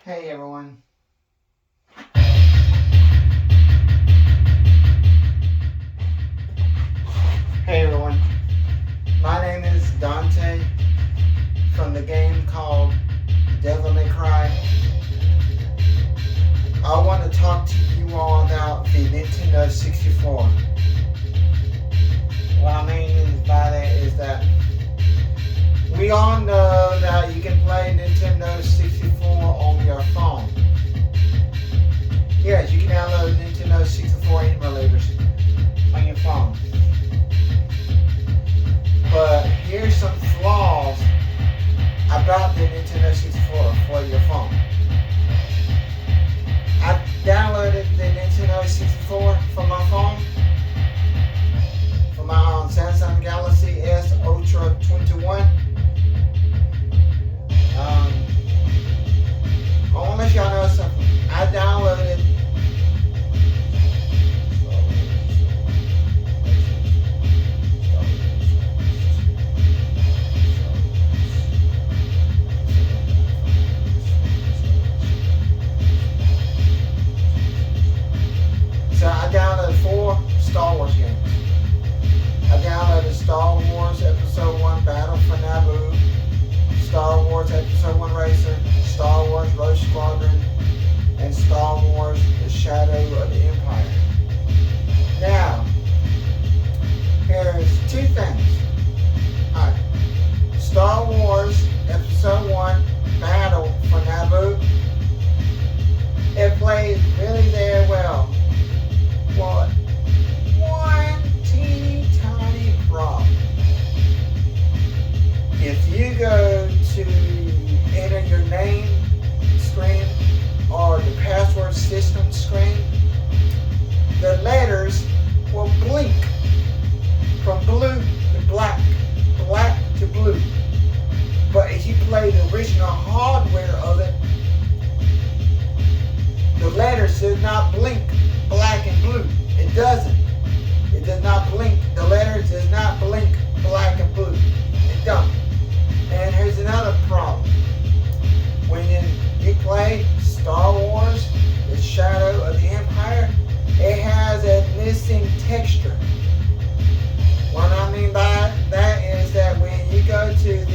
Hey everyone. Hey everyone. My name is Dante from the game called Devil May Cry. I want to talk to you all about the Nintendo 64. What I mean by that is that we all know that you can play Nintendo 64 on your phone. Yes, you can download Nintendo 64 emulators on your phone. But here's some flaws about the Nintendo 64 for your phone. I downloaded the Nintendo 64 for my phone, for my Samsung Galaxy S Ultra 21. I want to let y'all know something. I downloaded I downloaded 4 Star Wars games. I downloaded Star Wars Episode 1 Battle for Naboo, Star Wars Episode 1 Racer, Star Wars Rogue Squadron, and Star Wars The Shadow of the Empire. Now, here's 2 things. Alright. Star Wars Episode 1 Battle for Naboo. It plays really very well. Well, one teeny tiny problem. If you go to enter your name screen or the password system screen, the letters will blink from blue to black, black to blue. But if you play the original hardware of it, the letters do not blink black and blue. It doesn't. It does not blink. The letters does not blink black and blue. It don't. And here's another problem. When you play Star Wars, The Shadow of the Empire, it has a missing texture. What I mean by that is that when you go to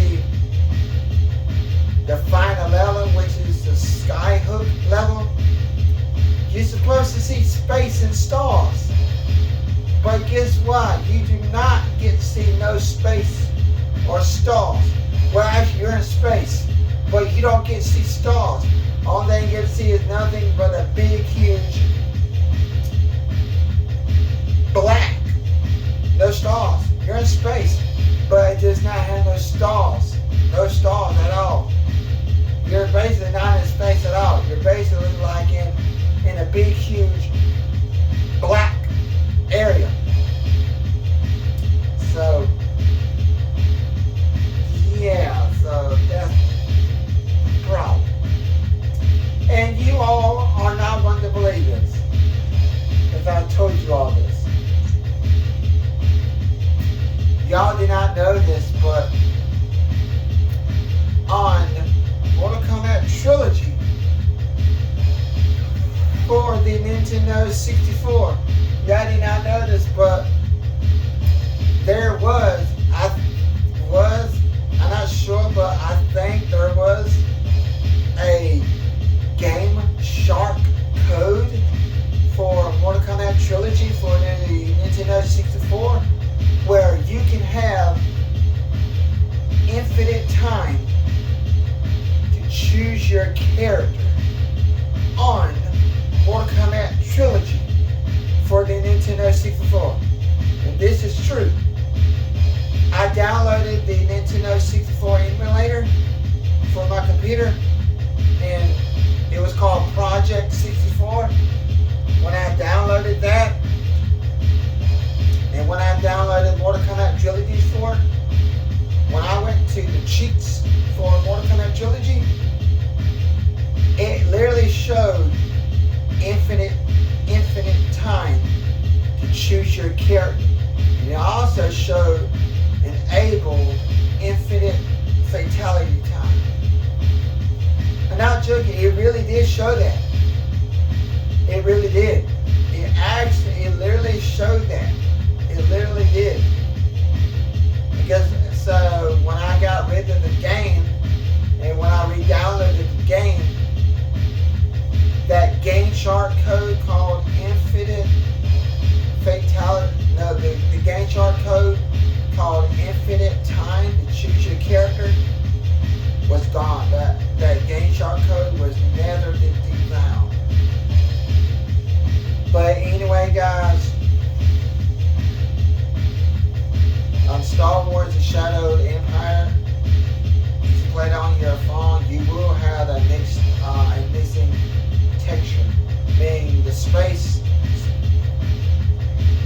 the final level, which is the Skyhook level, you're supposed to see space and stars. But guess what? You do not get to see no space or stars. Well, actually, you're in space, but you don't get to see stars. All they get to see is nothing but a big, huge black. No stars. You're in space, but it does not have no stars. No stars at all. You're basically not in space at all. You're basically like in a big, huge black area. So, yeah, so that's the problem. And you all are not going to believe this if I told you all this. Y'all did not know this, but on Mortal Kombat Trilogy for the Nintendo 64, y'all did not know this, but there was, I'm not sure, but I think there was a Game Shark code for Mortal Kombat Trilogy for the Nintendo 64, where you can have infinite time to choose your character on Mortal Kombat Trilogy for the Nintendo 64. And this is true. I downloaded the Nintendo 64 emulator for my computer, and it was called Project 64. When I downloaded that, and when I downloaded Mortal Kombat Trilogy for it, when I went to the cheats for Mortal Kombat Trilogy, it literally showed infinite time to choose your character. And it also showed enabled infinite fatality time. I'm not joking, it really did show that. It really did. It literally showed that. It literally did. Because so when I got rid of the game and when I re-downloaded the game, that game chart code called Infinite Fatality, no, the game chart code called Infinite Time to choose your character was gone. That game chart code was never found. But anyway, guys, Star Wars: The Shadow of the Empire. If you play it on your phone, you will have a missing texture, meaning the space.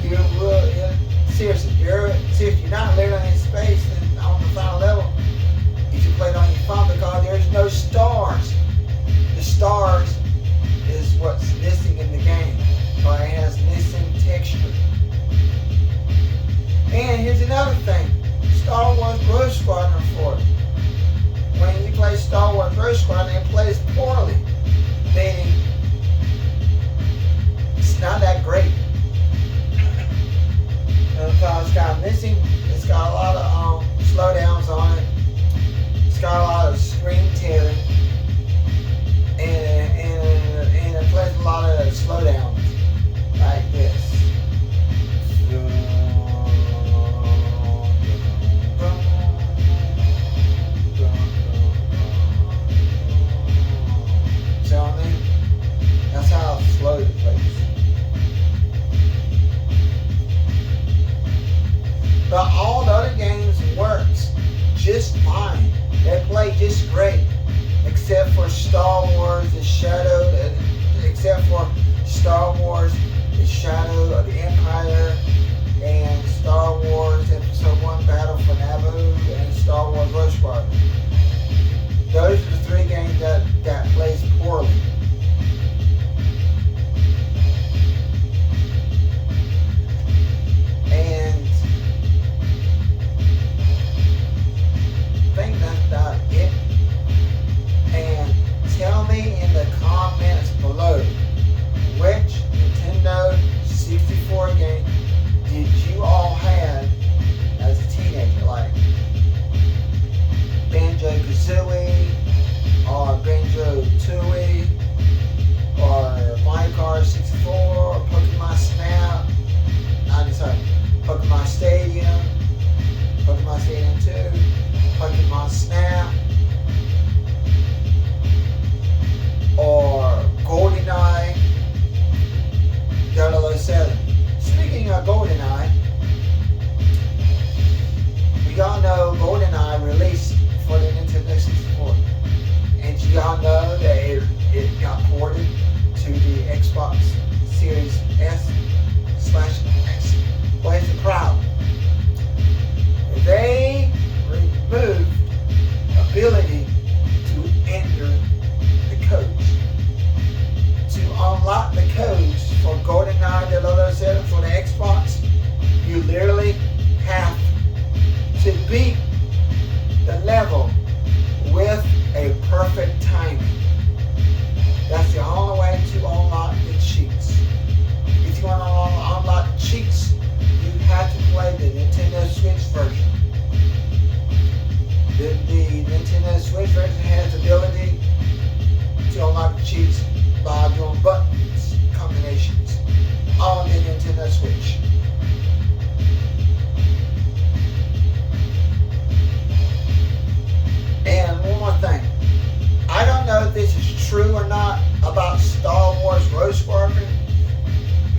You will seriously, you're not living in space and on the final level. If you play it on your phone, because there's no stars. The stars is what's missing in the game, or it has missing texture. And here's another thing: Star Wars Rogue Squadron 4. When you play Star Wars Rogue Squadron, it plays poorly, meaning it's not that great. Because it's got missing, it's got a lot of slowdowns on it. It's got a lot of screen tearing, and it plays a lot of slowdowns like this. See what I mean? That's how slow it plays. But all the other games works just fine. They play just great, except for Star Wars: The Shadow of the Empire, and Star Wars Episode 1: Battle for Naboo, and Star Wars Rogue Squadron. Those are the three games that plays poorly. And I think that's about it. And tell me in the comments below, which Nintendo 64 game did you all have as a teenager? Like Banjo-Kazooie, or Banjo-Tooie, or Mario Kart 64, or Pokemon Snap. Pokemon Stadium, Pokemon Stadium 2, Pokemon Snap, or Goldeneye 007. Speaking of Goldeneye, we all know Goldeneye released for the Nintendo 64. And you all know that it got ported to the Xbox Series S/X. What is the problem? They removed ability to enter the codes. To unlock the codes for GoldenEye 007 for the Xbox, you literally have to beat the level with a perfect timing. That's the only way to unlock the cheats. If you want to unlock the cheats, you have to play the Nintendo Switch version. The Nintendo Switch version has the ability to unlock the cheats by doing buttons combinations on the Nintendo Switch. And one more thing. I don't know if this is true or not about Star Wars Rogue Squadron,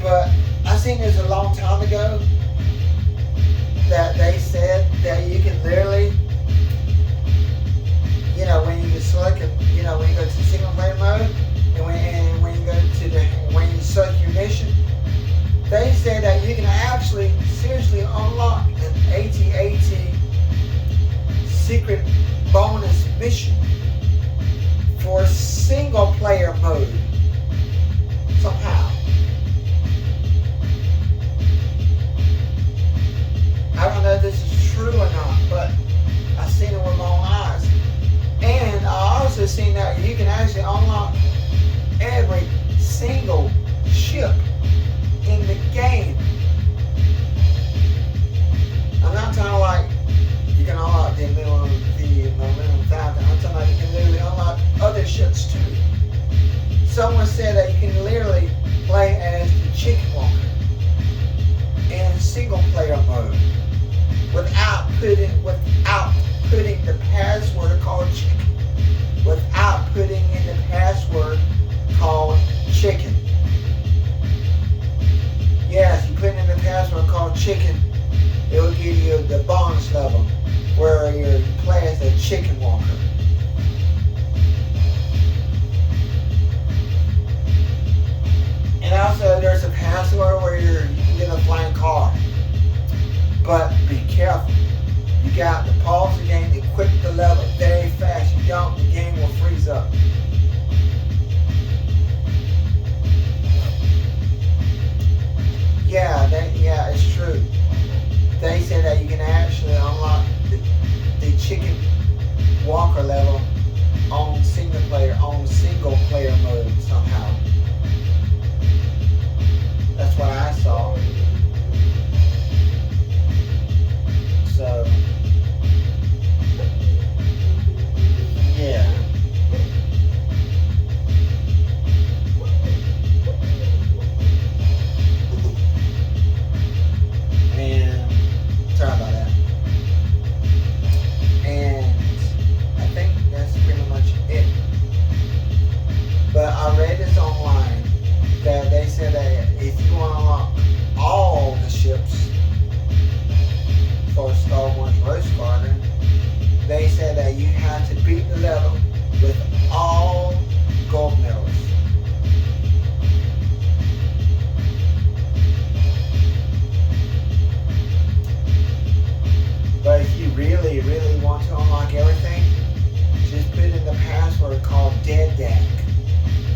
but I seen this a long time ago that they said that you can literally, when you select it, when you go to single player mode, and when you go to when you select your mission, they say that you can actually seriously unlock an AT-AT secret bonus mission for single player mode somehow. I don't know if this is true or not, but I've seen it with my own eyes. And I also seen that you can actually unlock single ship in the game. I'm not talking like you can unlock the Millennium Falcon. I'm talking about you can literally unlock other ships too. Someone said that you can literally play as the Chicken Walker in single player mode without putting the password called chicken. Without putting in the password called chicken. Yes, you put in the password called chicken, it will give you the bonus level where you play as a chicken walker. And also there's a password where you can get a flying car. But be careful. You got to pause the game and quit the level very fast. You don't, the game will freeze up. Yeah, it's true. They said that you can actually unlock the chicken walker level on single player mode somehow. That's what I saw. So yeah. And sorry about that. And I think that's pretty much it. But I read this online that they said that if you want to unlock all the ships for Star Wars Rogue Squadron, they said that you have to beat the level with all gold medals. But if you really, really want to unlock everything, just put in the password called Dead DAC.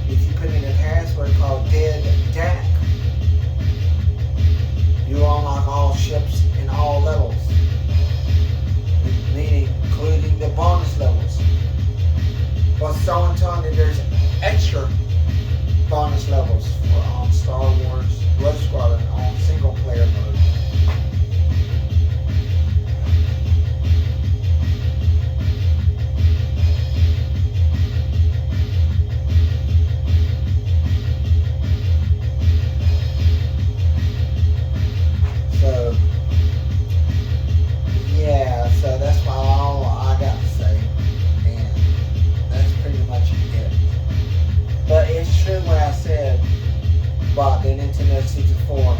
If you put in a password called Dead DAC, you unlock all ships in all levels, meaning including the bonus levels. But someone told me there's extra bonus levels for Star Wars Rogue Squadron on single player mode. So yeah, so that's all I got to say, and that's pretty much it. But it's true what I said about the Nintendo 64